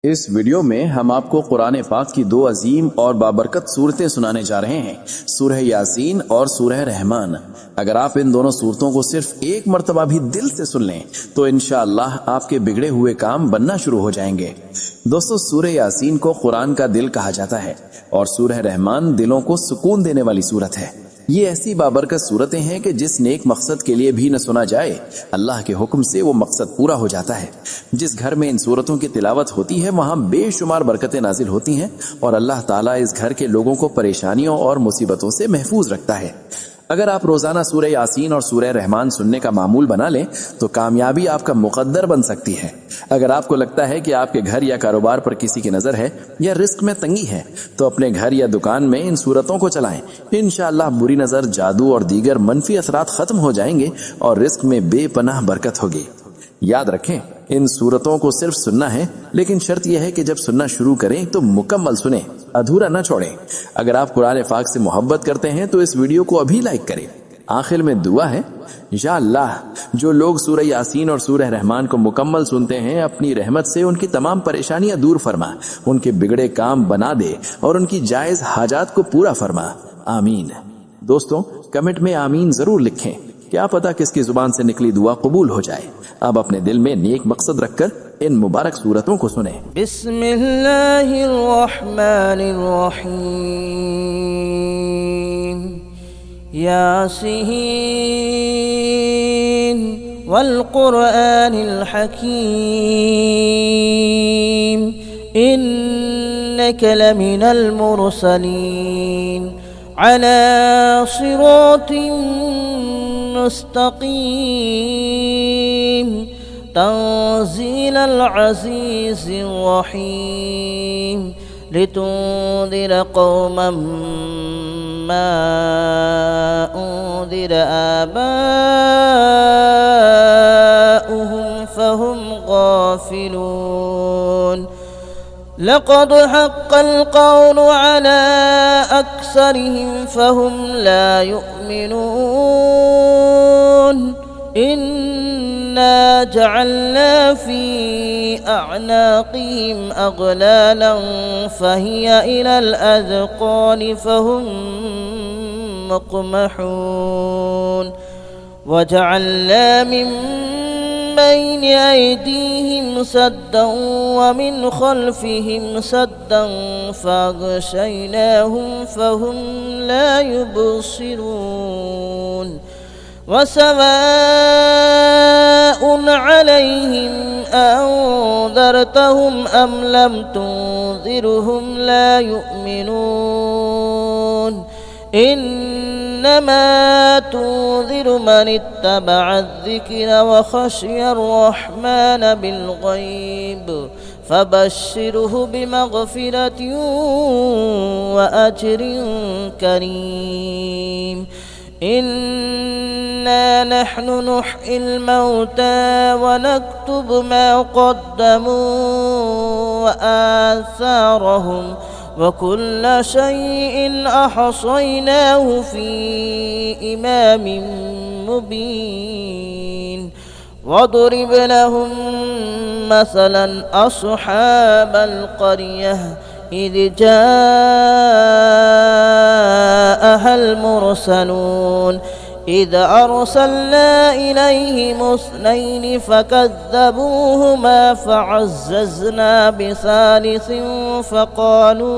इस वीडियो में हम आपको कुरान पाक की दो अजीम और बाबरकत सूरतें सुनाने जा रहे हैं, सूरह यासीन और सूरह रहमान। अगर आप इन दोनों सूरतों को सिर्फ एक मर्तबा भी दिल से सुन लें तो इंशाअल्लाह आपके बिगड़े हुए काम बनना शुरू हो जाएंगे। दोस्तों, सूरह यासीन को कुरान का दिल कहा जाता है और सूरह रहमान दिलों को सुकून देने वाली सूरत है। ये ऐसी बाबरकत सूरतें हैं कि जिस नेक मकसद के लिए भी न सुना जाए, अल्लाह के हुक्म से वो मकसद पूरा हो जाता है। जिस घर में इन सूरतों की तिलावत होती है वहां बेशुमार बरकतें नाजिल होती हैं और अल्लाह ताला इस घर के लोगों को परेशानियों और मुसीबतों से महफूज रखता है। अगर आप रोजाना सूरह यासीन और सूरह रहमान सुनने का मामूल बना लें तो कामयाबी आपका मुकद्दर बन सकती है। अगर आपको लगता है कि आपके घर या कारोबार पर किसी की नजर है या रिस्क में तंगी है तो अपने घर या दुकान में इन सूरतों को चलाएं। इंशाअल्लाह बुरी नजर, जादू और दीगर मनफी असरात खत्म हो जाएंगे और रिस्क में बेपनाह बरकत होगी। याद रखें, इन सूरतों को सिर्फ सुनना है, लेकिन शर्त यह है कि जब सुनना शुरू करें तो मुकम्मल सुने, अधूरा न छोड़ें। अगर आप कुरान पाक से मोहब्बत करते हैं तो इस वीडियो को अभी लाइक करें। आखिर में दुआ है, या अल्लाह जो लोग सूरह यासीन और सूरह रहमान को मुकम्मल सुनते हैं, अपनी रहमत से उनकी तमाम परेशानियां दूर फरमा, उनके बिगड़े काम बना दे और उनकी जायज हाजात को पूरा फरमा। आमीन। दोस्तों, कमेंट में आमीन जरूर लिखें, क्या पता किसकी जुबान से निकली दुआ कबूल हो जाए। अब अपने दिल में नेक मकसद रखकर इन मुबारक सूरतों को सुने। बिस्मिल्लाहिर्रहमानिर्रहीम। यासीन वल कुरआनिल हकीम, इन्नका लमिनल मुरसलीन अला सिरातिन मुस्तकीम, तंज़ीलल अज़ीज़िर रहीम, लितुंज़िर क़ौमन मा उन्ज़िर आबाउहुम फ़हुम गाफ़िलून। लक़द हक़्क़ल क़ौलु अला अक्सरिहिम फ़हुम ला युमिनून। इन्ना जअलना फ़ी अअनाक़िहिम अग़लालन फ़हिय इलल अज़क़ानि फ़हुम मुक़महून। वजअलना मिन बैन अयदीहिम सद्दन व मिन खल्फ़िहिम सद्दन फ़अग़शयनाहुम फ़हुम ला युबसिरून। वसवाउन अलैहिम अअंज़रतहुम अम लम तुंज़िरहुम ला युमिनून। इन्नमा तुंज़िरु मन इत्तबअ अज़्ज़िक्र व खशियर रहमान बिलग़ैब, फबश्शिरहु बिमग़फ़िरतिन व अज्रिन करीम। इन्ना नहनु नुह्यिल मौता व नक्तुब मा क़द्दमू व आसारहुम व कुल्ल शैइन अहसयनाहु फ़ी इमामिन मुबीन। वदरिब लहुम मसलन अस्हाबल क़रियह इज़ जाअहल मुरसलून। इज़ अरसलना इलैहिम इस्नैनि फ़कज़्ज़बूहुमा फ़अज़्ज़ज़ना बिसालिसिन फ़क़ालू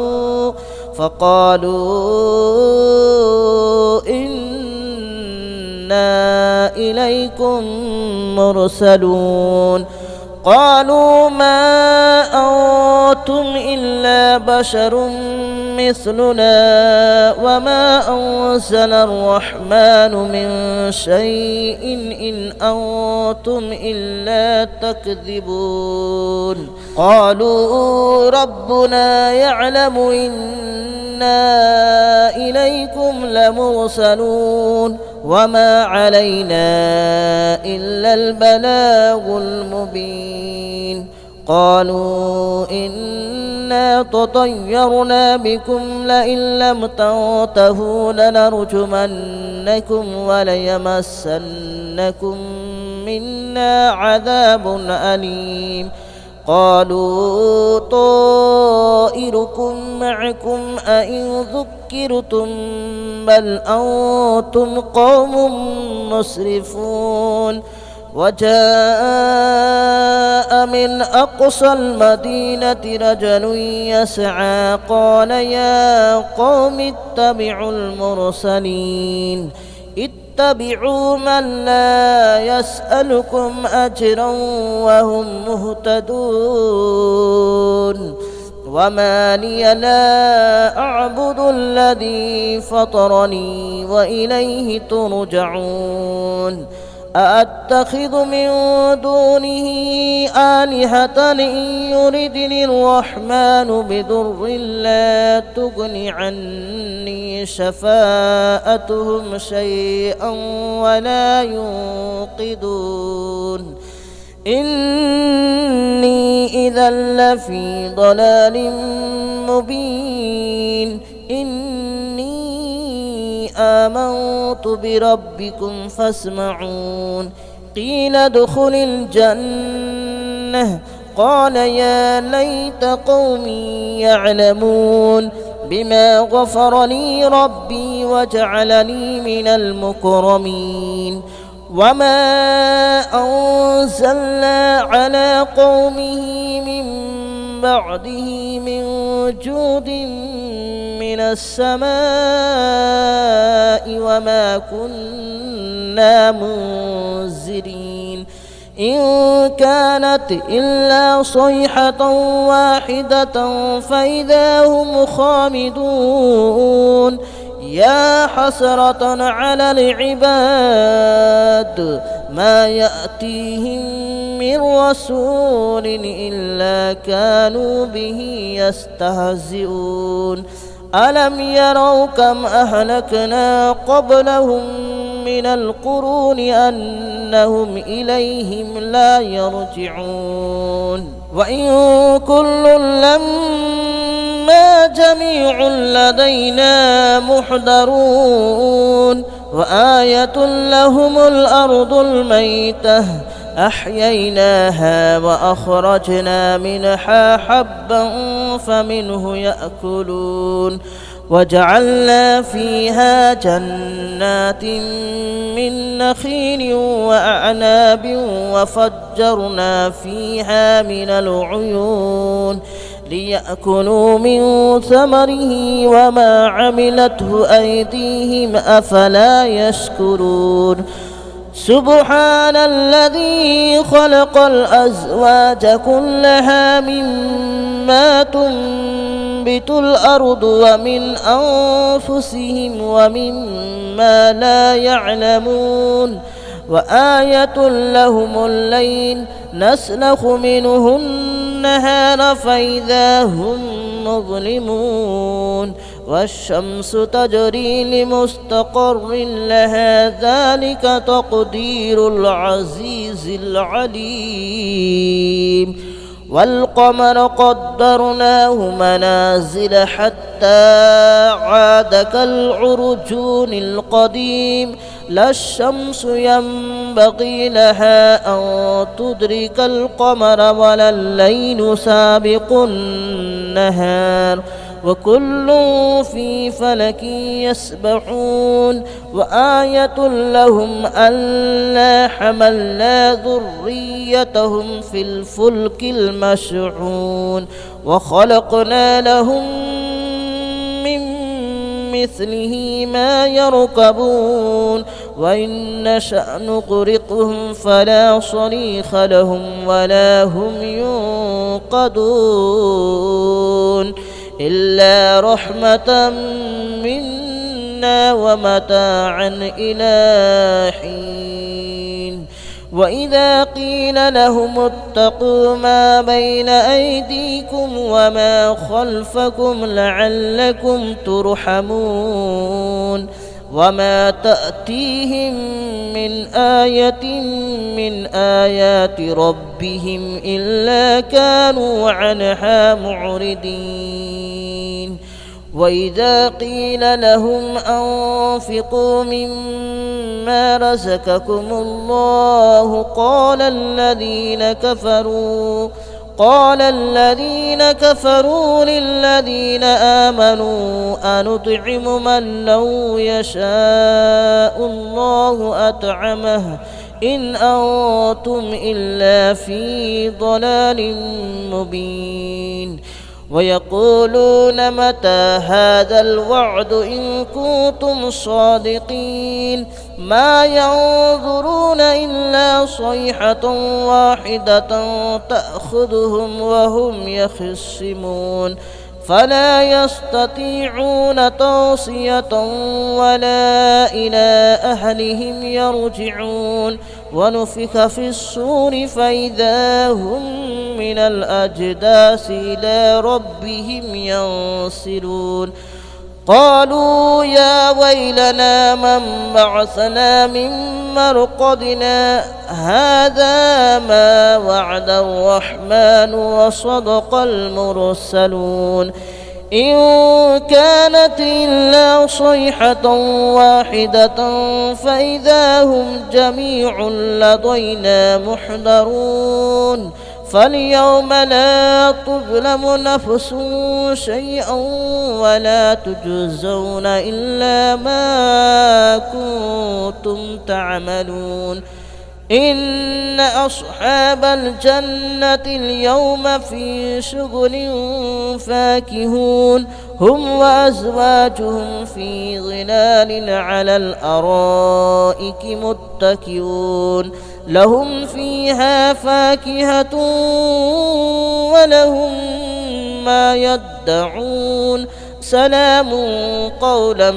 इन्ना इलैकुम मुरसलून। क़ालू मा अंतुम इल्ला बशरुम मिस्लुना वमा अंज़लर रहमानु मिन शैइन इन अंतुम इल्ला तकज़िबून। क़ालू रब्बुना यअलमु इन्ना इलैकुम लमुरसलून वमा अलैना इल्लल बलागुल मुबीन। क़ालू इन्ना ततय्यरना बिकुम लइन लम तंतहू लनरजुमन्नकुम वलयमस्सन्नकुम मिन्ना अज़ाबुन अलीम। قالوا طائركم معكم أئن ذكرتم بل أنتم قوم مسرفون وجاء من أقصى المدينة رجل يسعى قال يا قوم اتبعوا المرسلين اتبعوا من لا يسألكم أجرا وهم مهتدون وما لي لا أعبد الذي فطرني وإليه ترجعون أأتخذ من دونه آلهة إن يردني الرحمن بضر لا تغن عني شفاءتهم شيئا ولا ينقذون إني إذا لفي ضلال مبين إني آمنت بربكم فاسمعون قيل ادخل الجنة قال يا ليت قومي يعلمون بما غفر لي ربي وجعلني من المكرمين وما أنزلنا على قومه من بعده من جود من السماء وما كنا منزلين إن كانت إلا صيحة واحدة فإذا هم خامدون يا حسرة على العباد ما يأتيهم من رسول إلا كانوا به يستهزئون ألم يروا كم أهلكنا قبلهم من القرون أنهم إليهم لا يرجعون وإن كل لما جميع لدينا محضرون وآية لهم الأرض الميتة أحييناها وأخرجنا منها حبا فمنه يأكلون وجعلنا فيها جنات من نخيل وأعناب وفجرنا فيها من العيون ليأكلوا من ثمره وما عملته أيديهم أفلا يشكرون سبحان الذي خلق الأزواج كلها مما تنبت الأرض ومن أنفسهم ومما لا يعلمون وآية لهم الليل نسلخ منه النهار فإذا هم مظلمون والشمس تجري لمستقر لها ذلك تقدير العزيز العليم والقمر قدرناه منازل حتى عاد كالعرجون القديم لا الشمس ينبغي لها أن تدرك القمر ولا الليل سابق النهار وكل في فلك يسبحون وآية لهم ألا حملنا ذريتهم في الفلك المشحون وخلقنا لهم من مثله ما يركبون وإن نشأ نغرقهم فلا صريخ لهم ولا هم ينقذون إلا رحمة منا ومتاعا إلى حين وإذا قيل لهم اتقوا ما بين أيديكم وما خلفكم لعلكم ترحمون وما تأتيهم من آية من آيات ربهم إلا كانوا عنها معرضين وإذا قيل لهم أنفقوا مما رزقكم الله قال الذين كفروا للذين آمنوا أنطعم من لو يشاء الله أطعمه إن أنتم إلا في ضلال مبين ويقولون متى هذا الوعد إن كنتم صادقين ما ينظرون إلا صيحة واحدة تأخذهم وهم يخصمون فلا يستطيعون توصية ولا إلى أهلهم يرجعون ونفخ في الصور فإذا هم من الأجداث إلى ربهم ينسلون قالوا يا ويلنا من بعثنا من مرقدنا هذا ما وعد الرحمن وصدق المرسلون إن كانت إلا صيحة واحدة فإذا هم جميع لدينا محضرون فاليوم لا تظلم نفس شيئا ولا تجزون إلا ما كنتم تعملون إن أصحاب الجنة اليوم في شغل فاكهون هم وأزواجهم في ظلال على الأرائك متكئون لهم فيها فاكهة ولهم ما يدعون سلام قولا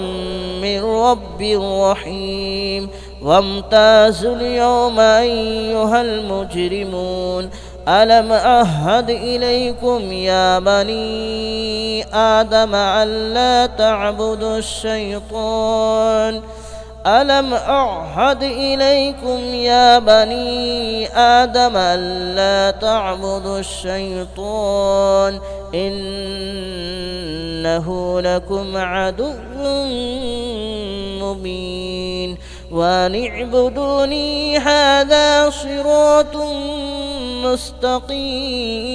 من رب رحيم وامتازوا اليوم أيها المجرمون ألم أعهد إليكم يا بني آدم ألا تعبدوا الشيطان ألم أعهد إليكم يا بني آدم ألا تعبدوا الشيطان إنه لكم عدو مبين وأن اعبدوني هذا صراط مستقيم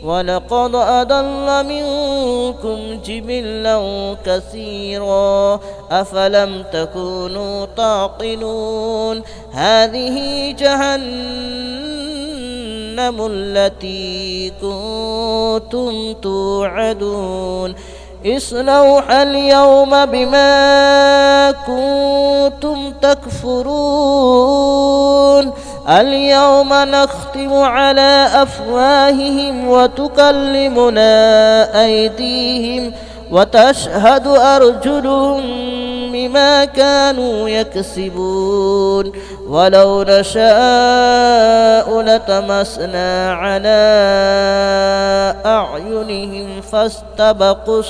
ولقد أضل منكم جبلا كثيرا أفلم تكونوا تعقلون هذه جهنم التي كنتم توعدون اصلوها اليوم بما كنتم تكفرون اليوم نختم على أفواههم وتكلمنا أيديهم وتشهد أرجلهم بما كانوا يكسبون ولو نشاء لتمسنا على أعينهم فاستبقوا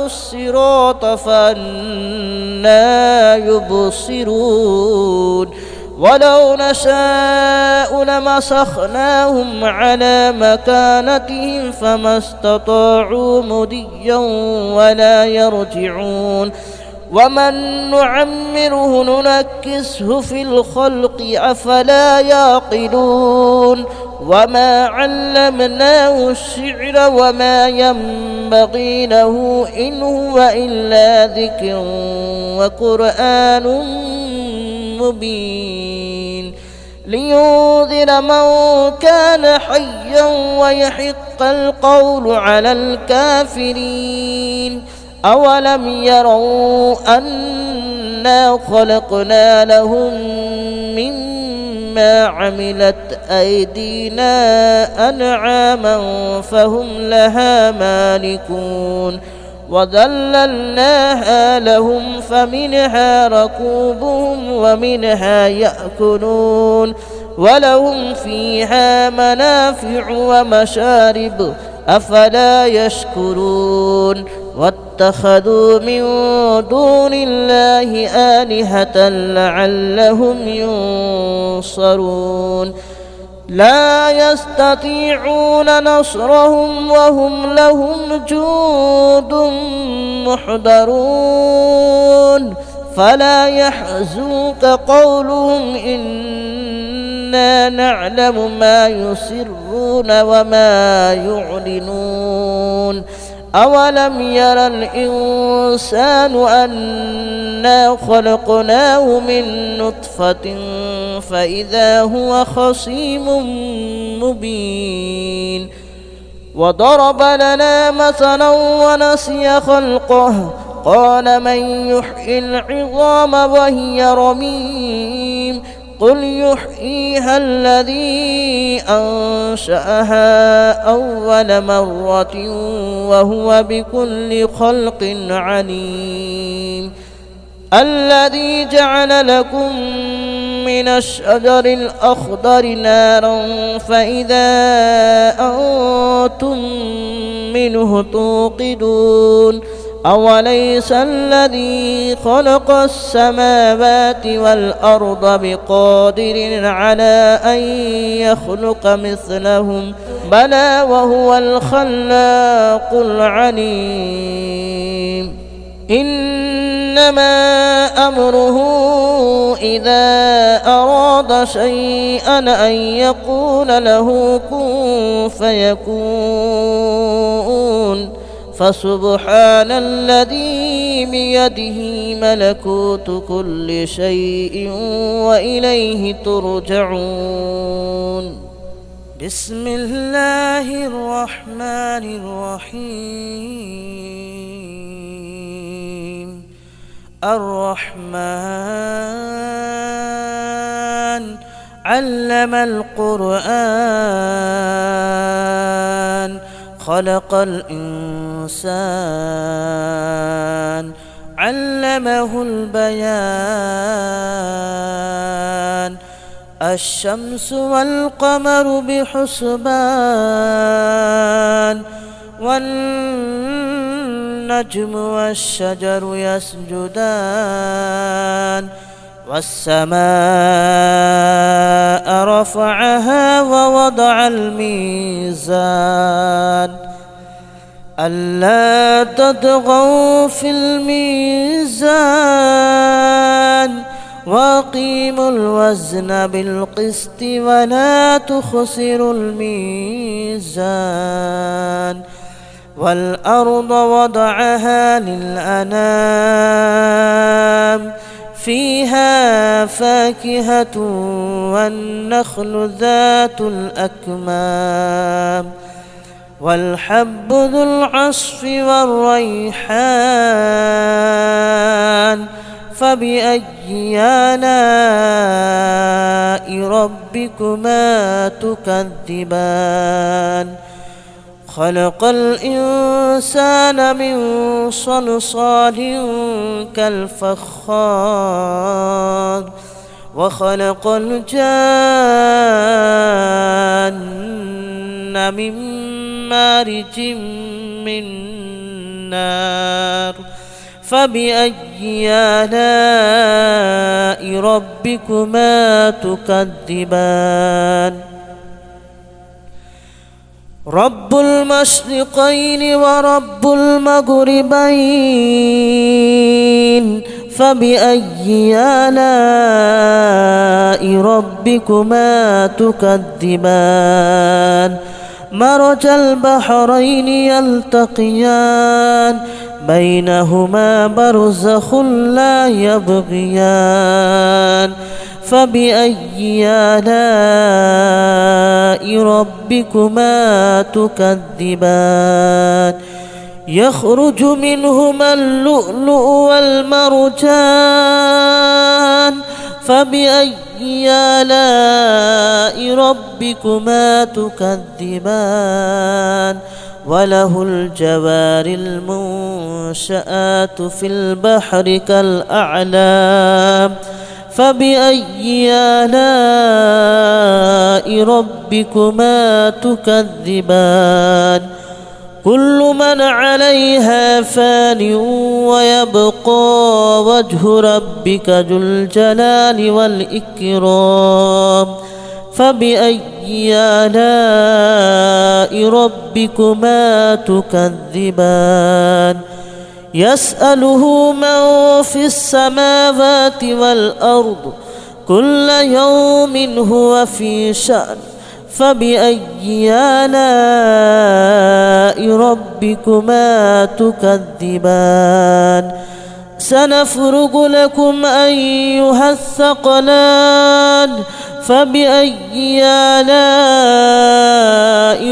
الصراط فأنى يبصرون ولو نشاء لمسخناهم على مكانتهم فما استطاعوا مضيا ولا يرجعون ومن نعمره ننكسه في الخلق أفلا يعقلون وما علمناه الشعر وما ينبغي له إن هو إلا ذكر وقرآن مبين لينذر من كان حيا ويحق القول على الكافرين أولم يروا أنا خلقنا لهم مما عملت أيدينا أنعاما فهم لها مالكون وذللناها لهم فمنها ركوبهم ومنها يأكلون ولهم فيها منافع ومشارب أفلا يشكرون واتخذوا من دون الله آلهة لعلهم ينصرون لا يستطيعون نصرهم وهم لهم جند محضرون فلا يحزنك قولهم إن إنا نعلم ما يسرون وما يعلنون أولم ير الإنسان أنا خلقناه من نطفة فإذا هو خصيم مبين وضرب لنا مثلا ونسي خلقه قال من يحيي العظام وهي رميم قل يحييها الذي أنشأها أول مرة وهو بكل خلق عليم الذي جعل لكم من الشجر الأخضر نارا فإذا أنتم منه توقدون أوليس الذي خلق السماوات والأرض بقادر على أن يخلق مثلهم بلى وهو الخلاق العليم إنما أمره إذا أراد شيئا أن يقول له كن فيكون فسبحان الذي بيده ملكوت كل شيء وإليه ترجعون بسم الله الرحمن الرحيم الرحمن علم القرآن خلق الإنسان علمه البيان الشمس والقمر بحسبان والنجم والشجر يسجدان والسماء رفعها ووضع الميزان ألا تطغوا في الميزان وأقيموا الوزن بالقسط ولا تخسروا الميزان والأرض وضعها للأنام فيها فاكهة والنخل ذات الأكمام والحب ذو العصف والريحان فبأي آلاء ربكما تكذبان خلق الإنسان من صلصال كالفخار وخلق الجان من مارج من نار فبأي آلاء ربكما تكذبان رب المشرقين ورب المغربين فبأي آلاء ربكما تكذبان مرج البحرين يلتقيان بينهما برزخ لا يبغيان فبأي آلاء ربكما تكذبان يخرج منهما اللؤلؤ والمرجان فبأي آلاء ربكما تكذبان وله الجوار المنشآت في البحر كالأعلام فبأي آلاء ربكما تكذبان كل من عليها فان ويبقى وجه ربك ذو الجلال والإكرام فبأي آلاء ربكما تكذبان يسأله من في السماوات والأرض كل يوم هو في شأن فبأي آلاء ربكما تكذبان سنفرغ لكم أيها الثقلان فبأي آلاء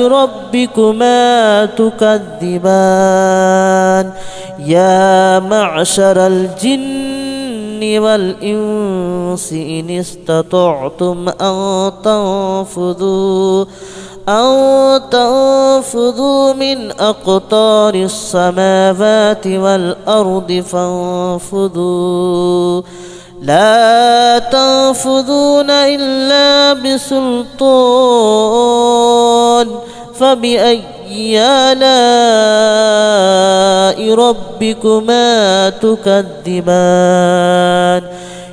ربكما تكذبان يا معشر الجن والإنس إن استطعتم أن تنفذوا من أقطار السماوات والأرض فانفذوا لا تنفذون إلا بسلطان فبأي آلاء ربكما تكذبان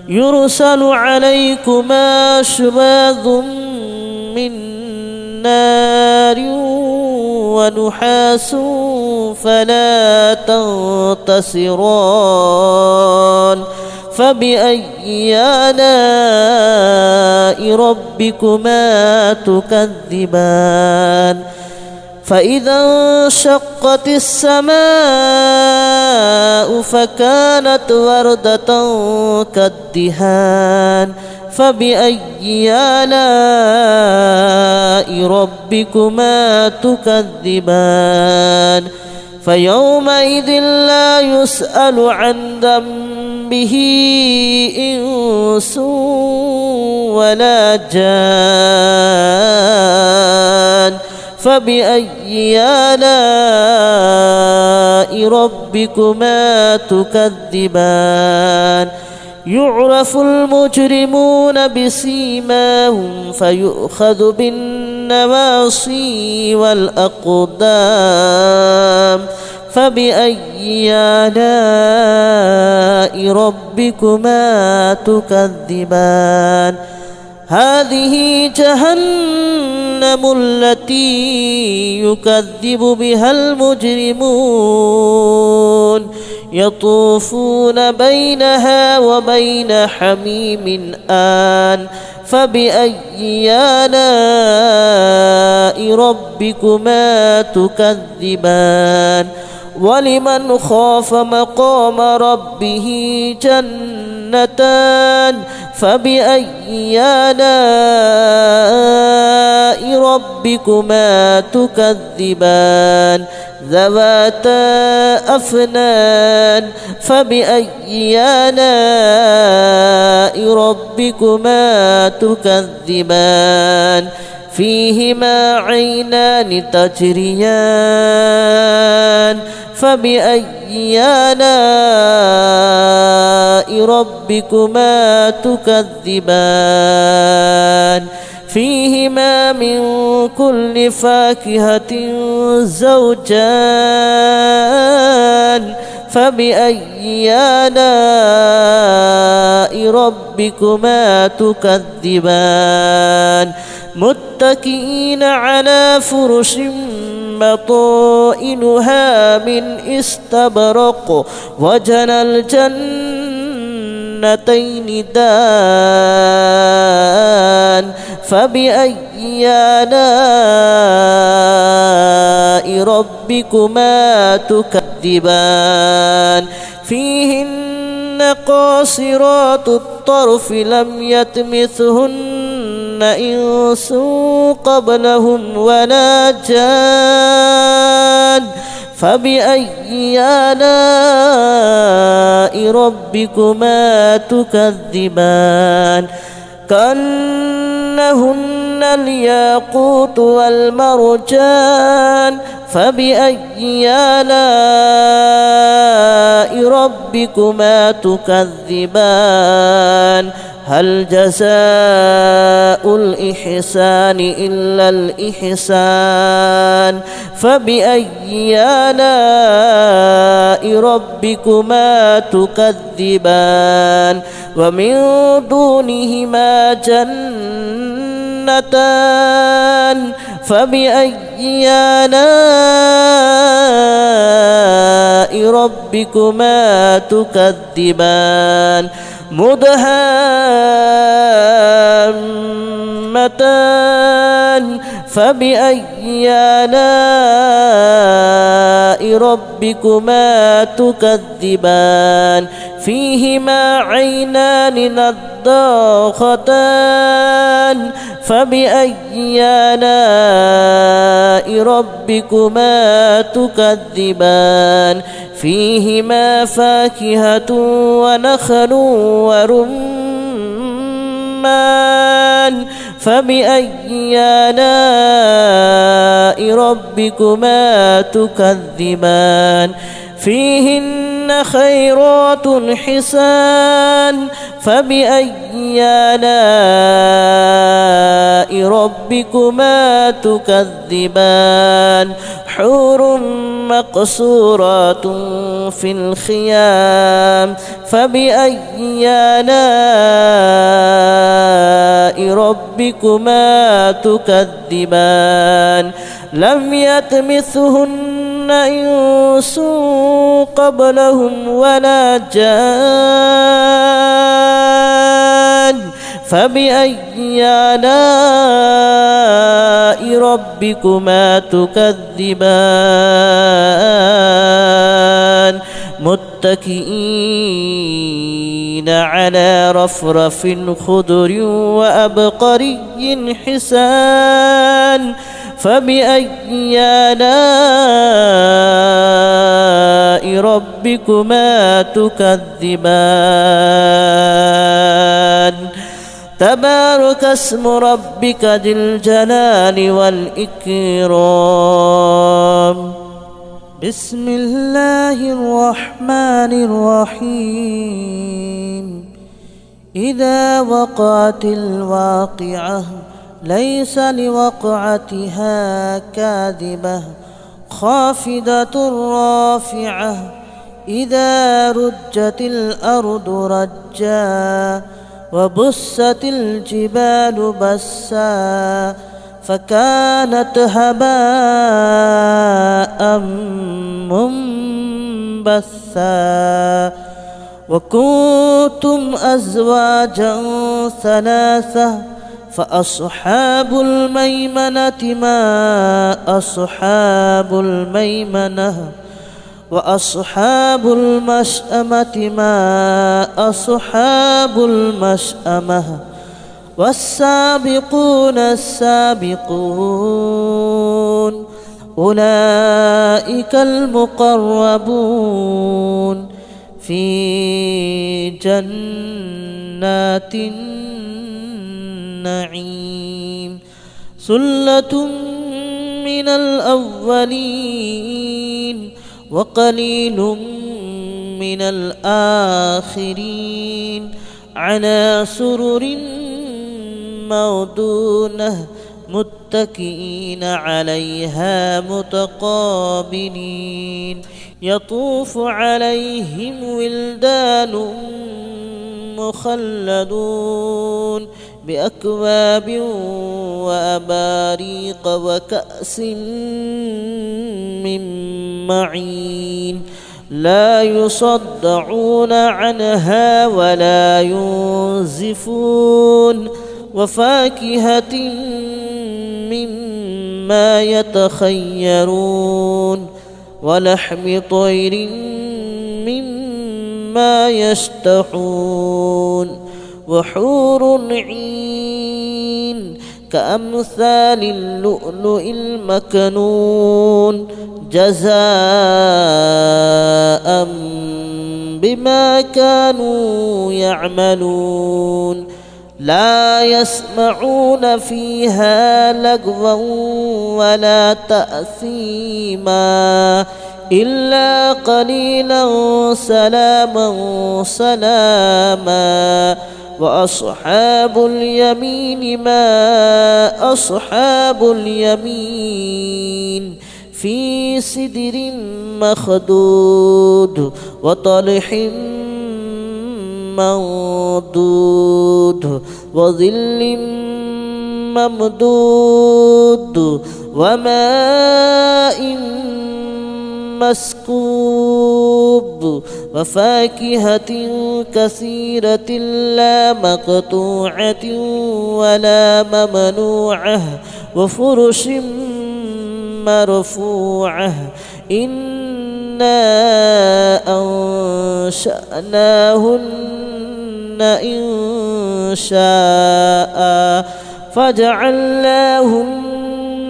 يرسل عليكما شواظ من نار ونحاس فلا تنتصران فبأي آلاء ربكما تكذبان فإذا انشقت السماء فكانت وردة كالدهان فبأي آلاء ربكما تكذبان فيومئذ لا يسأل عن ذنبه إنس ولا جان فبأي آلاء ربكما تكذبان يعرف المجرمون بسيماهم فيؤخذ بالنواصي والأقدام فبأي آلاء ربكما تكذبان هذه جهنم التي يكذب بها المجرمون يطوفون بينها وبين حميم آن فبأي آلاء ربكما تكذبان ولمن خاف مقام ربه جنتان فبأي آلاء ربكما تكذبان ذواتا أفنان فبأي آلاء ربكما تكذبان فيهما عينان تجريان فبأي آلاء ربكما تكذبان فيهما من كل فاكهة زوجان فبأي آلاء ربكما تكذبان متكئين على فرش بطائنها من استبرق وجنى الجنتين دان فبأي آلاء ربكما تكذبان فيهن قاصرات الطرف لم يطمثهن إنس قبلهم ولا جان فبأي آلاء ربكما تكذبان كأنهن الياقوت والمرجان فبأي آلاء ربكما تكذبان هل جزاء الإحسان إلا الإحسان فبأي آلاء ربكما تكذبان ومن دونهما جنتان فبأي آلاء ربكما تكذبان مدهامتان فبأي آلاء ربكما تكذبان فيهما عينان نضاختان فبأي آلاء ربكما تكذبان فيهما فاكهة ونخل ورمان فبأي آلاء ربكما تكذبان فيهن خيرات حسان فبأي آلاء ربكما تكذبان حور مقصورات في الخيام فبأي آلاء ربكما تكذبان لم يطمثهن إنس قبلهم ولا جان فبأي آلاء ربكما تكذبان متكئين على رفرف خضر وأبقري حسان فبأي آلاء ربكما تكذبان تبارك اسم ربك ذي الجلال والإكرام بسم الله الرحمن الرحيم إذا وقعت الواقعة ليس لوقعتها كاذبة خافضة رافعة إذا رجت الأرض رجا وبست الجبال بسا فكانت هباء منبثا وكنتم أزواجا ثلاثة فأصحاب الميمنة ما أصحاب الميمنة وأصحاب المشأمة ما أصحاب المشأمة والسابقون السابقون أولئك المقربون في جنات النعيم ثلة من الأولين وقليل من الآخرين على سرر موضونة متكئين عليها متقابلين يطوف عليهم ولدان مخلدون بأكواب وأباريق وكأس من معين لا يصدعون عنها ولا ينزفون وفاكهة مما يتخيرون ولحم طير مما يشتهون وحور عين كأمثال اللؤلؤ المكنون جزاء بما كانوا يعملون لا يسمعون فيها لغوا ولا تأثيما إلا قليلا سلاما سلاما وأصحاب اليمين ما أصحاب اليمين في سدر مخدود وطلح منضود وظل ممدود وماء مسكوب وفاكهة كثيرة لا مقطوعة ولا ممنوعة وفرش مرفوعة إنا أنشأناهن إن شاء فجعلناهن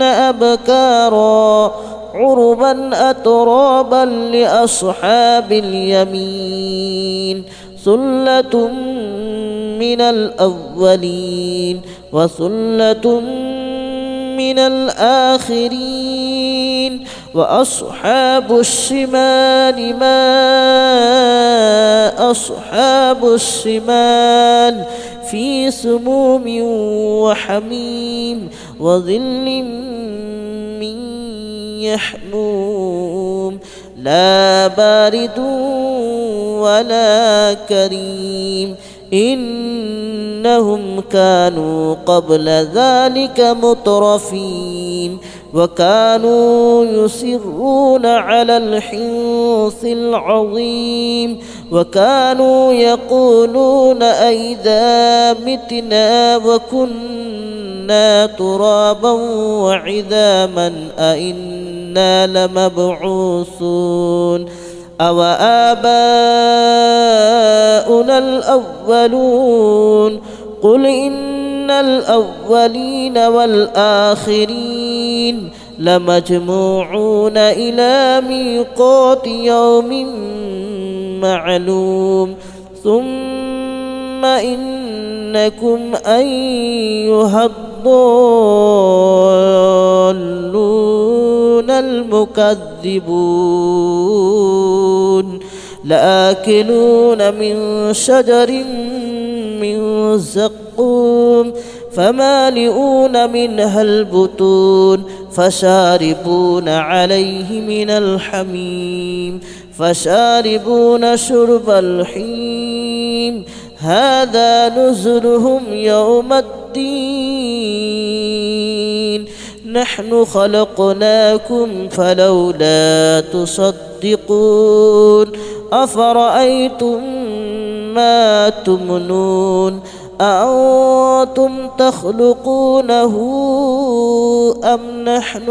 أبكارا عربا أترابا لأصحاب اليمين ثلة من الأولين وثلة من الآخرين وأصحاب الشمال ما أصحاب الشمال في سموم وحميم وظل من يحموم لا بارد ولا كريم إنهم كانوا قبل ذلك مترفين وكانوا يصرون على الحنث العظيم وكانوا يقولون أئذا متنا وكنا ترابا وعظاما أئنا لمبعوثون أو آباؤنا الأولون قل إن الأولين والآخرين لمجموعون إلى ميقات يوم معلوم ثم إنكم أيها الضالون المكذبون لآكلون من شجر من زقوم فمالئون منها البطون فشاربون عليه من الحميم فشاربون شرب الحميم هذا نزلهم يوم الدين نحن خلقناكم فلولا تصدقون أفرأيتم ما تمنون أأنتم تخلقونه أم نحن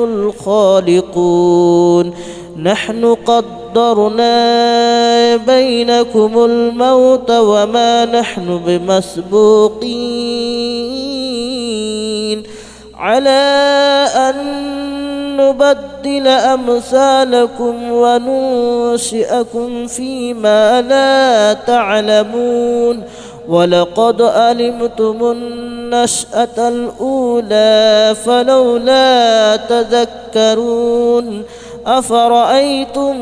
الخالقون نحن قدرنا بينكم الموت وما نحن بمسبوقين على أن نبدل أمثالكم وننشئكم فيما لا تعلمون ولقد علمتم النشأة الأولى فلولا تذكرون أفرأيتم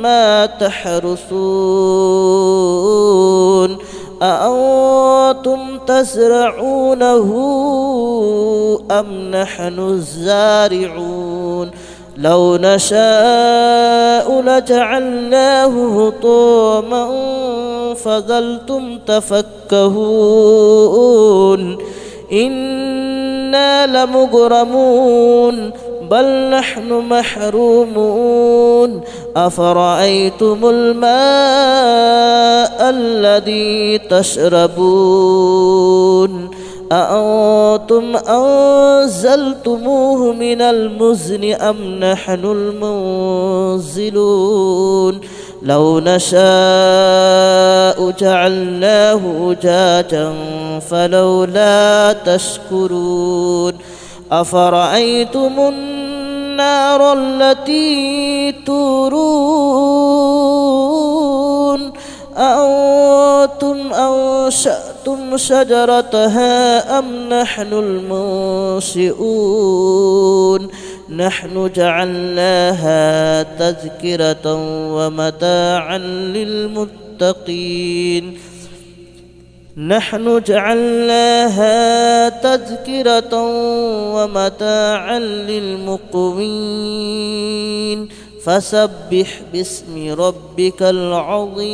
ما تحرثون أأنتم تزرعونه أم نحن الزارعون لو نشاء لجعلناه هطاما فظلتم تفكهون إنا لمغرمون بل نحن محرومون أفرأيتم الماء الذي تشربون أأنتم أنزلتموه من المزن أم نحن المنزلون لو نشاء جعلناه أجاجا فلولا تشكرون أفرأيتم النار التي تورون أأنتم أنشأتم شجرتها أم نحن المنشئون نحن جعلناها تذكرة ومتاعا للمتقين نحن جعلناها تذكرة ومتاعا للمقوين فسبح باسم ربك العظيم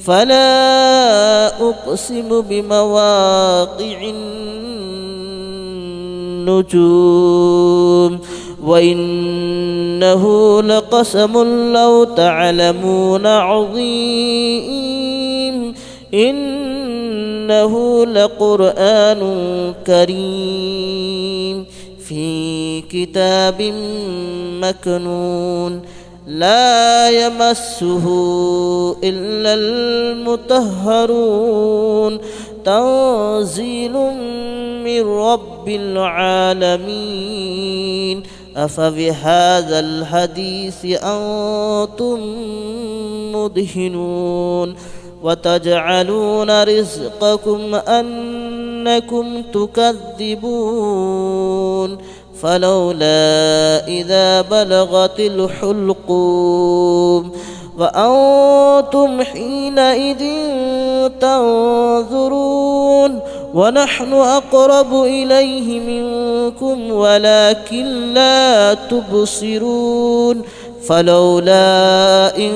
فلا أقسم بمواقع النجوم وإنه لقسم لو تعلمون عظيم إنه لقرآن كريم في كتاب مكنون لا يمسه إلا المطهرون تنزيل من رب العالمين أفبهذا الحديث أنتم مدهنون وتجعلون رزقكم أنكم تكذبون فلولا إذا بلغت الحلقوم وأنتم حينئذ تنظرون ونحن أقرب إليه منكم ولكن لا تبصرون فلولا إن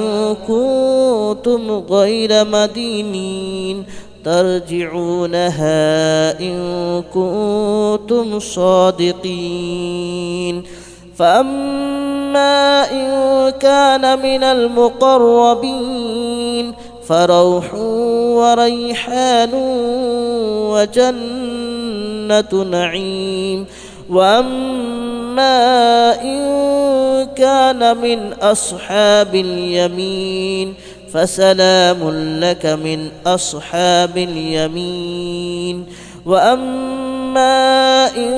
كنتم غير مدينين ترجعونها إن كنتم صادقين فأما إن كان من المقربين فروح وريحان وجنة نعيم وأما إن كان من أصحاب اليمين فسلام لك من أصحاب اليمين وأما إن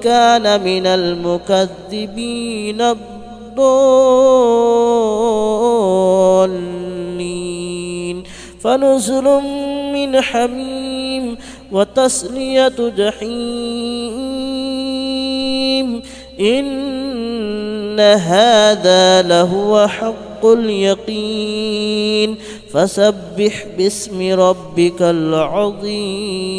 كان من المكذبين الضالين فنزل من حميم وتصلية جحيم إن هذا لهو حق اليقين فسبح باسم ربك العظيم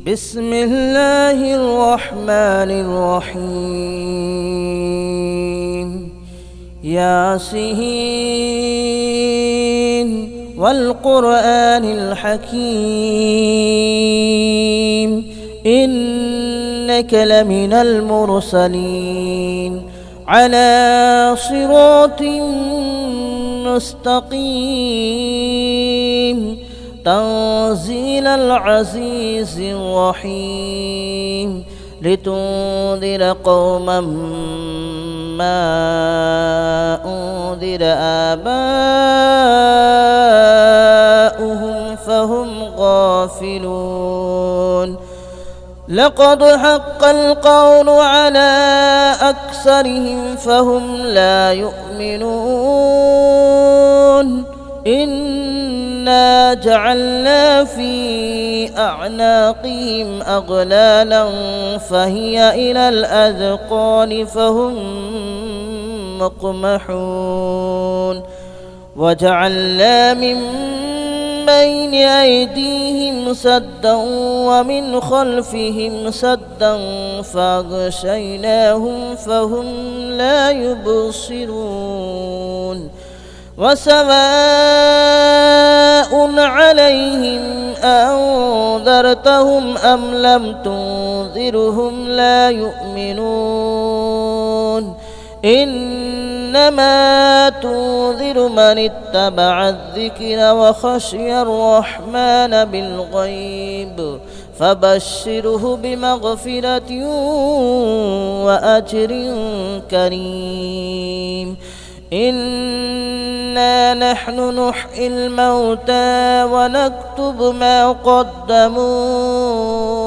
بسم الله الرحمن الرحيم ياسين والقرآن الحكيم إنك لمن المرسلين على صراط مستقيم تنزيل العزيز الرحيم لتنذر قوما ما أنذر آباؤهم فهم غافلون لقد حق القول على أكثرهم فهم لا يؤمنون إنا جعلنا في أعناقهم أغلالا فهي إلى الأذقان فهم مقمحون وجعلنا من بين أيديهم سدا ومن خلفهم سدا فأغشيناهم فهم لا يبصرون وسواء عليهم أنذرتهم أم لم تنذرهم لا يؤمنون إنما تنذر من اتبع الذكر وخشي الرحمن بالغيب فبشره بمغفرة وأجر كريم إنا نحن نحيي الموتى ونكتب ما قدموا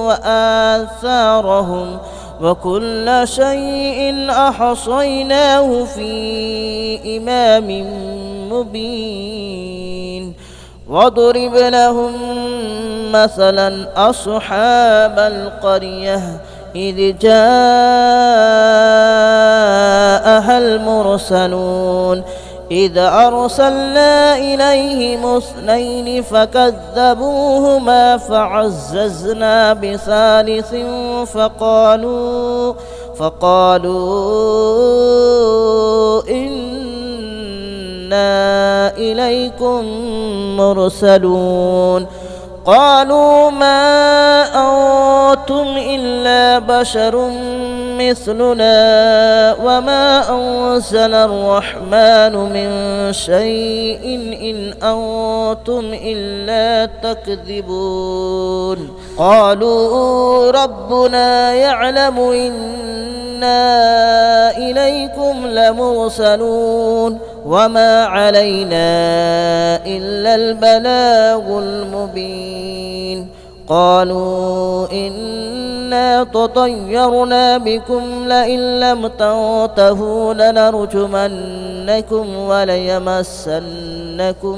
وآثارهم وكل شيء أحصيناه في إمام مبين واضرب لهم مثلا أصحاب القرية إذ جاءها المرسلون إذ أرسلنا إليهم اثنين فكذبوهما فعززنا بثالث فقالوا إنا إليكم مرسلون قالوا ما أنتم إلا بشر مثلنا وما أنزل الرحمن من شيء إن أنتم إلا تكذبون قالوا ربنا يعلم إنا إليكم لمرسلون وما علينا إلا البلاغ المبين قالوا إنا تطيرنا بكم لئن لم تنتهوا لنرجمنكم وليمسنكم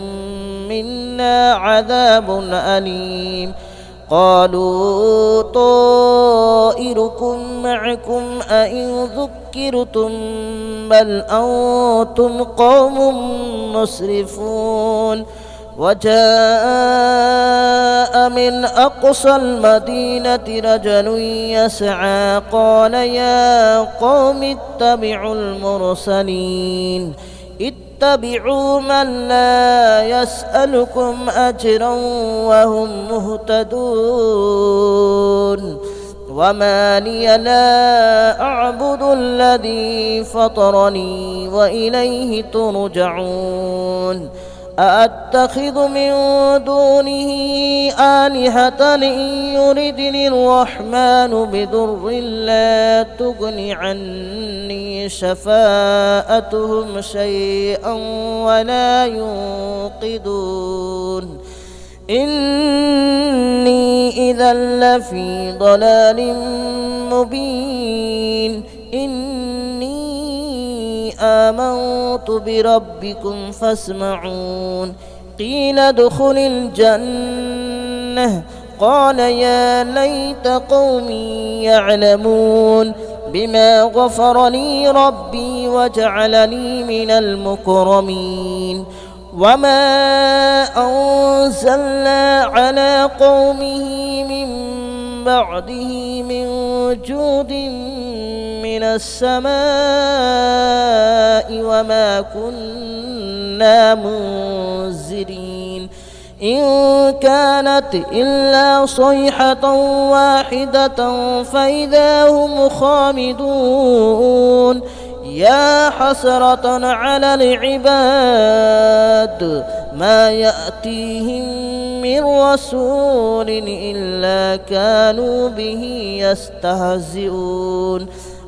منا عذاب أليم قالوا طائركم معكم أئن ذكرتم بل أنتم قوم مسرفون وجاء من أقصى المدينة رجل يسعى قال يا قوم اتبعوا المرسلين اتبعوا من لا يسألكم أجرا وهم مهتدون وما لي لا أعبد الذي فطرني وإليه ترجعون أأتخذ من دونه آلهة إن يردني الرحمن بضر لا تغن عني شفاءتهم شيئا ولا ينقذون إني إذا لفي ضلال مبين إني آمنت بربكم فاسمعون قيل ادخل الجنة قال يا ليت قومي يعلمون بما غفر لي ربي وجعلني من المكرمين وما أنزلنا على قومه من بعده من جود من السماء وما كنا منزلين إن كانت إلا صيحة واحدة فإذا هم خامدون يا حسرة على العباد ما يأتيهم من رسول إلا كانوا به يستهزئون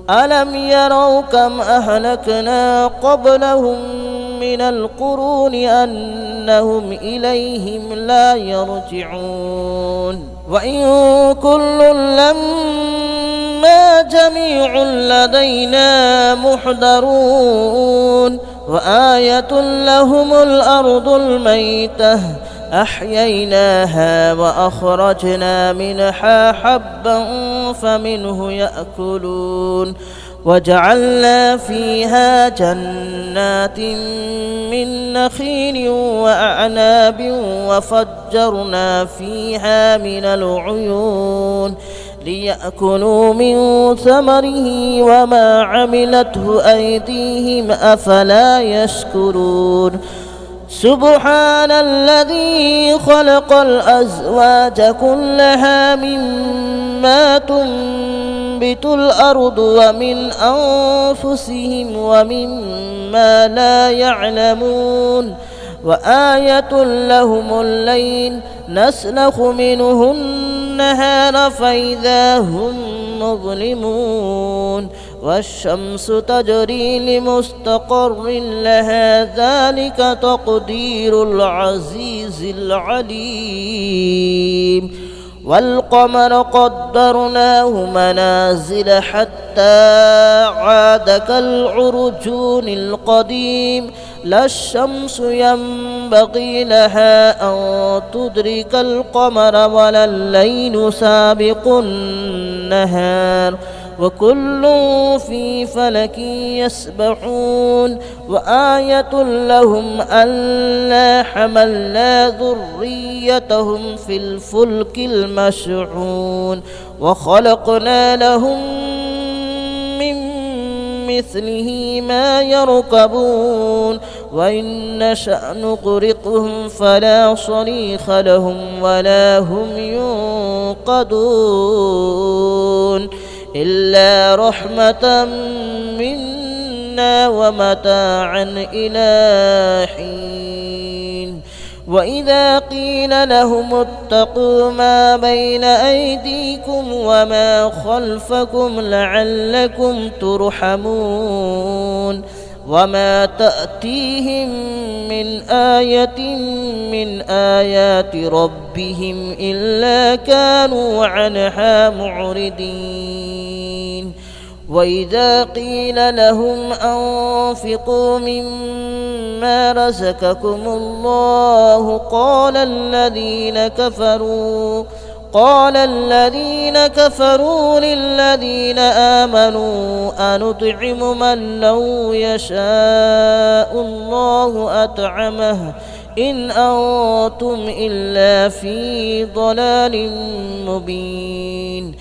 ألم يروا كم أهلكنا قبلهم من القرون أنهم إليهم لا يرجعون وإن كل لما جميع لدينا محضرون وآية لهم الأرض الميتة أحييناها وأخرجنا منها حبا فمنه يأكلون وجعلنا فيها جنات من نخيل وأعناب وفجرنا فيها من العيون ليأكلوا من ثمره وما عملته أيديهم أفلا يشكرون سبحان الذي خلق الأزواج كلها مما تنبت الأرض ومن أنفسهم ومما لا يعلمون وآية لهم الليل نسلخ منه النهار فإذا هم مظلمون والشمس تجري لمستقر لها ذلك تقدير العزيز العليم والقمر قدرناه منازل حتى عاد كالعرجون القديم لا الشمس ينبغي لها أن تدرك القمر ولا الليل سابق النهار وكل في فلك يسبحون وآية لهم ألا حملنا ذريتهم في الفلك المشحون وخلقنا لهم من مثله ما يركبون وإن نشأ نغرقهم فلا صريخ لهم ولا هم ينقذون إلا رحمة منا ومتاعا إلى حين وإذا قيل لهم اتقوا ما بين أيديكم وما خلفكم لعلكم ترحمون وما تأتيهم من آية من آيات ربهم إلا كانوا عنها معرضين وإذا قيل لهم أنفقوا مما رزقكم الله قال الذين كفروا للذين آمنوا أنطعم من لو يشاء الله أطعمه إن أنتم إلا في ضلال مبين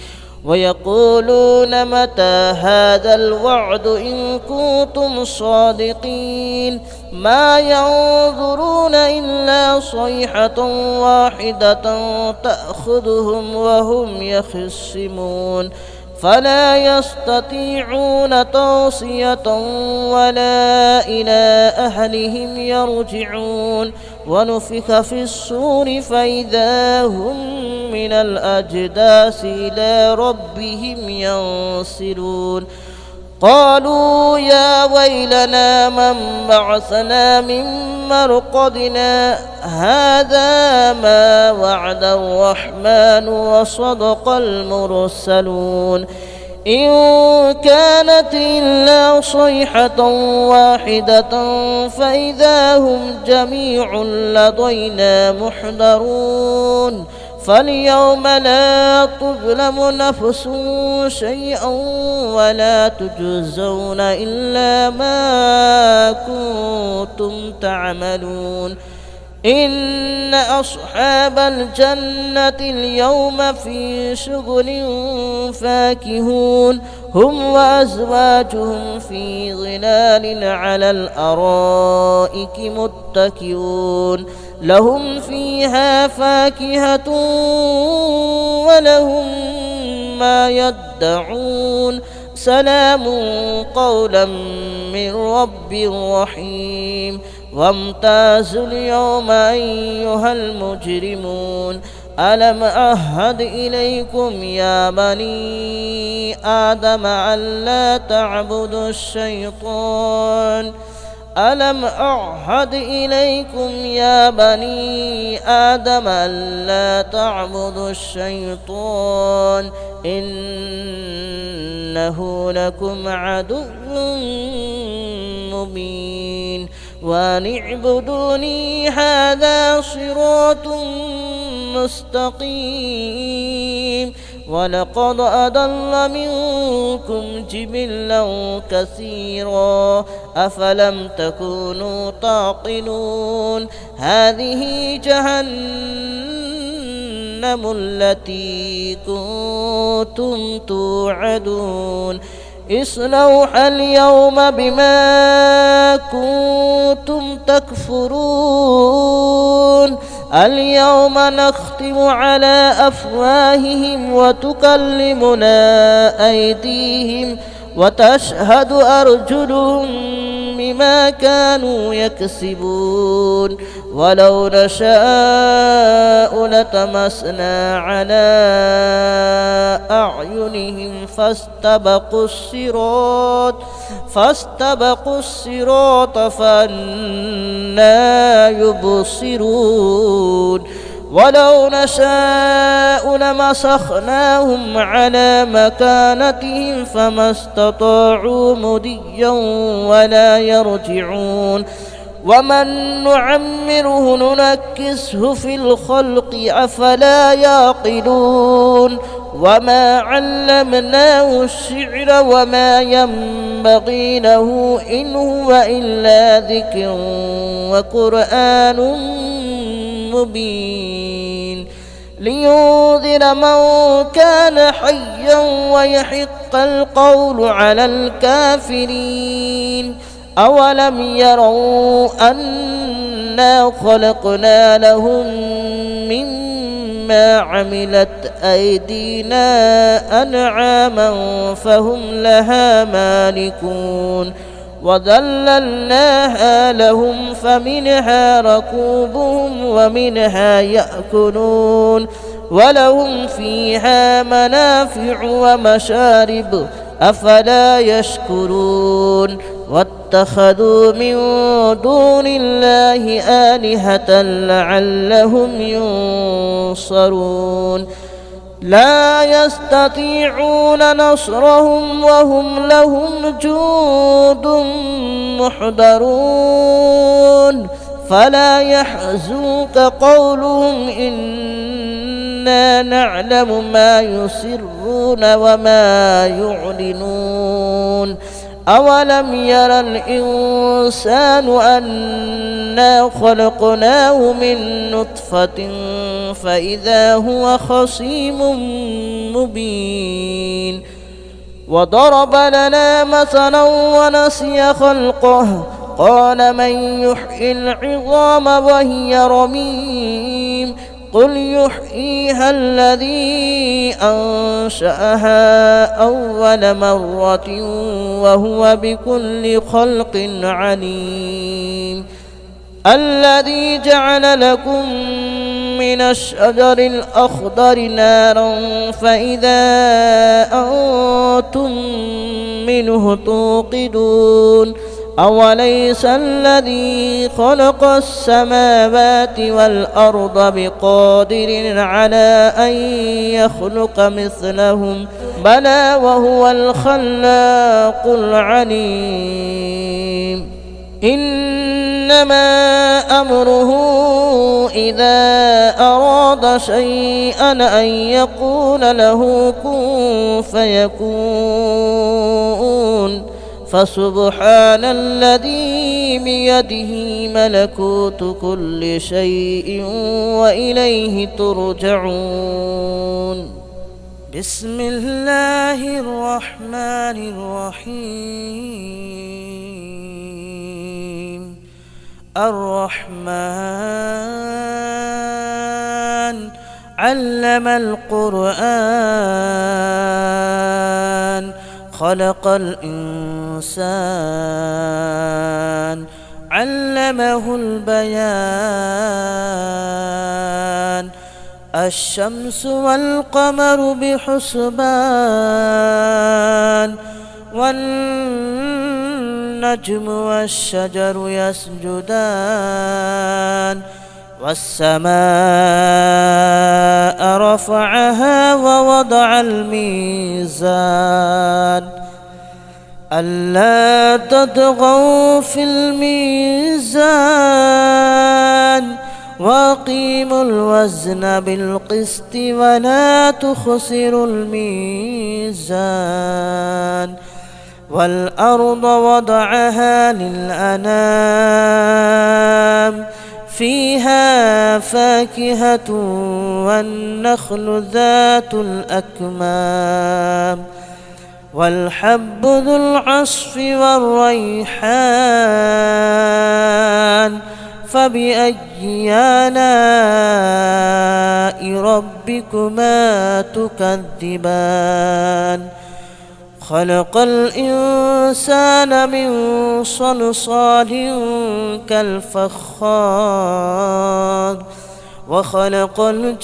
ويقولون متى هذا الوعد إن كنتم صادقين ما ينظرون إلا صيحة واحدة تأخذهم وهم يخصمون فلا يستطيعون توصية ولا إلى أهلهم يرجعون ونفخ في الصور فإذا هم من الأجداث إلى ربهم ينسلون قالوا يا ويلنا من بعثنا من مرقدنا هذا ما وعد الرحمن وصدق المرسلون إن كانت إلا صيحة واحدة فإذا هم جميع لدينا محضرون فاليوم لا تظلم نفس شيئا ولا تجزون إلا ما كنتم تعملون إن أصحاب الجنة اليوم في شغل فاكهون هم وأزواجهم في ظلال على الأرائك متكئون لهم فيها فاكهة ولهم ما يدعون سلام قولا من رب رحيم وامتازوا اليوم أيها المجرمون ألم أعهد إليكم يا بني آدم ألا تعبدوا الشيطان ألم أعهد إليكم يا بني آدم ألا تعبدوا الشيطان إنه لكم عدو مبين وأن اعبدوني هذا صراط مستقيم ولقد أضل منكم جبلا كثيرا أفلم تكونوا تعقلون هذه جهنم التي كنتم توعدون اصلوها اليوم بما كنتم تكفرون اليوم نختم على أفواههم وتكلمنا أيديهم وتشهد أرجلهم بما كانوا يكسبون ولو نشاء لتمسنا على أعينهم فاستبقوا الصراط فأنى يبصرون ولو نشاء لمسخناهم على مكانتهم فما استطاعوا مضيا ولا يرجعون ومن نعمره ننكسه في الخلق أفلا يعقلون وما علمناه الشعر وما ينبغي له إن هو إلا ذكر وقرآن مبين لينذر من كان حيا ويحق القول على الكافرين أولم يروا أنا خلقنا لهم مما عملت أيدينا أنعاما فهم لها مالكون وذللناها لهم فمنها ركوبهم ومنها يأكلون ولهم فيها منافع ومشارب أفلا يشكرون واتخذوا من دون الله آلهة لعلهم ينصرون لا يستطيعون نصرهم وهم لهم جند محضرون فلا يحزنك قولهم إنا نعلم ما يسرون وما يعلنون أولم ير الإنسان أنا خلقناه من نطفة فإذا هو خصيم مبين وضرب لنا مثلا ونسي خلقه قال من يحيي العظام وهي رميم قل يحييها الذي أنشأها أول مرة وهو بكل خلق عليم الذي جعل لكم من الشجر الأخضر نارا فإذا أنتم منه توقدون أوليس الذي خلق السماوات والأرض بقادر على أن يخلق مثلهم بلى وهو الخلاق العليم إنما أمره إذا أراد شيئا أن يقول له كن فيكون فسبحان الذي بيده ملكوت كل شيء وإليه ترجعون بسم الله الرحمن الرحيم الرحمن علم القرآن خلق الإنسان علمه البيان الشمس والقمر بحسبان والنجم والشجر يسجدان والسماء رفعها ووضع الميزان ألا تطغوا في الميزان وأقيموا الوزن بالقسط ولا تخسروا الميزان والأرض وضعها للأنام فيها فاكهة والنخل ذات الأكمام والحب ذو العصف والريحان فبأي آلاء ربكما تكذبان خلق الإنسان من صلصال كالفخار وخلق الجان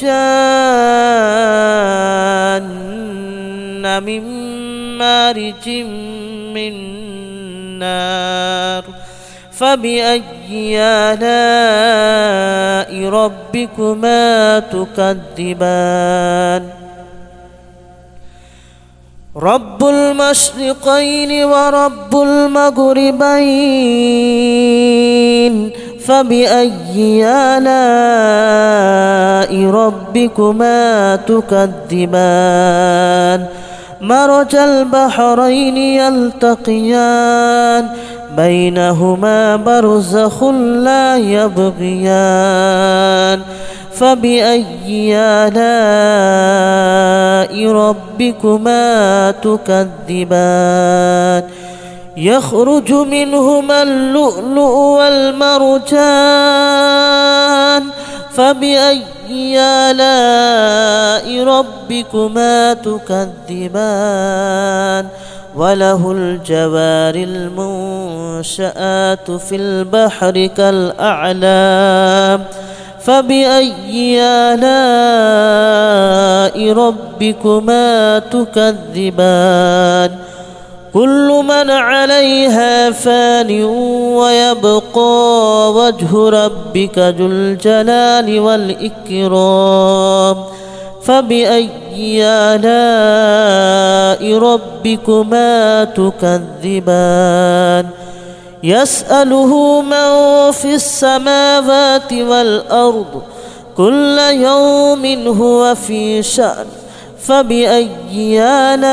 من مارج من نار فبأي آلاء ربكما تكذبان رب المشرقين ورب المغربين فبأي آلاء ربكما تكذبان مرج البحرين يلتقيان بينهما برزخ لا يبغيان فبأي آلاء ربكما تكذبان يخرج منهما اللؤلؤ والمرجان فبأي آلاء ربكما تكذبان وله الجوار المنشآت في البحر كالأعلام فبأي آلاء ربكما تكذبان كل من عليها فان ويبقى وجه ربك ذو الجلال والإكرام فبأي آلاء ربكما تكذبان يسأله من في السماوات والأرض كل يوم هو في شأن فبأي آلاء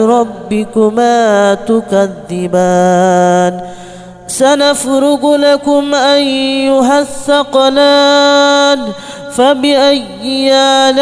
ربكما تكذبان سنفرغ لكم أيها الثقلان فبأي آلاء